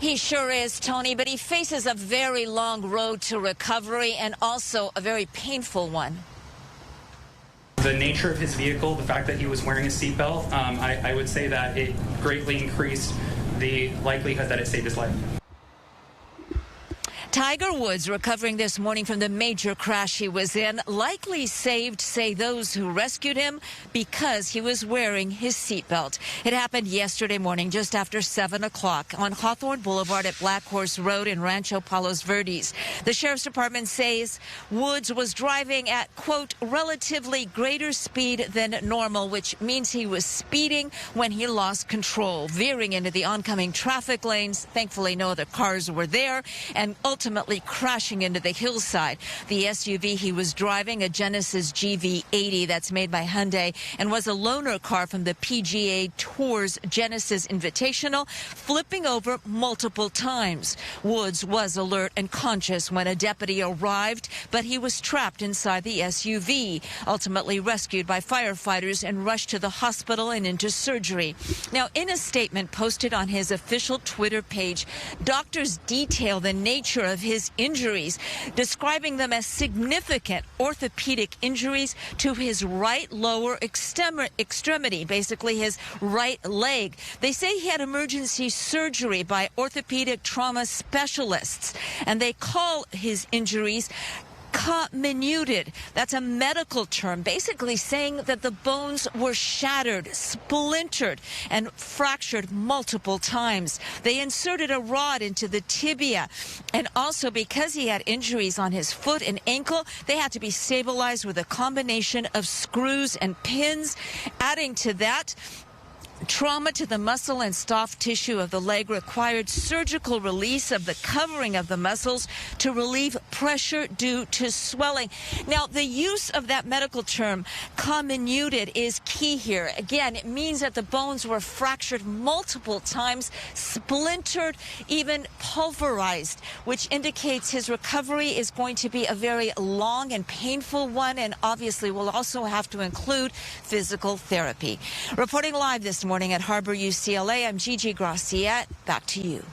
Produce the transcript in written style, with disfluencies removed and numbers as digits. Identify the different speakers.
Speaker 1: He sure is, Tony, but he faces a very long road to recovery and also a very painful one.
Speaker 2: The nature of his vehicle, the fact that he was wearing a seatbelt, I would say that it greatly increased the likelihood that it saved his life.
Speaker 1: Tiger Woods recovering this morning from the major crash he was in, likely saved, say those who rescued him, because he was wearing his seatbelt. It happened yesterday morning just after 7 o'clock on Hawthorne Boulevard at Black Horse Road in Rancho Palos Verdes. The Sheriff's Department says Woods was driving at, quote, relatively greater speed than normal, which means he was speeding when he lost control, veering into the oncoming traffic lanes. Thankfully, no other cars were there, and ultimately crashing into the hillside. The SUV he was driving, a Genesis GV80 that's made by Hyundai, and was a loaner car from the PGA Tour's Genesis Invitational, flipping over multiple times. Woods was alert and conscious when a deputy arrived, but he was trapped inside the SUV, ultimately rescued by firefighters and rushed to the hospital and into surgery. Now, in a statement posted on his official Twitter page, doctors detail the nature of his injuries, describing them as significant orthopedic injuries to his right lower extremity, basically his right leg. They say he had emergency surgery by orthopedic trauma specialists, and they call his injuries comminuted. That's a medical term, basically saying that the bones were shattered, splintered, and fractured multiple times. They inserted a rod into the tibia, and also because he had injuries on his foot and ankle, they had to be stabilized with a combination of screws and pins. Adding to that, trauma to the muscle and soft tissue of the leg required surgical release of the covering of the muscles to relieve pressure due to swelling. Now, the use of that medical term, comminuted, is key here. Again, it means that the bones were fractured multiple times, splintered, even pulverized, which indicates his recovery is going to be a very long and painful one, and obviously will also have to include physical therapy. Reporting live this morning at Harbor UCLA, I'm Gigi Gracia. Back to you.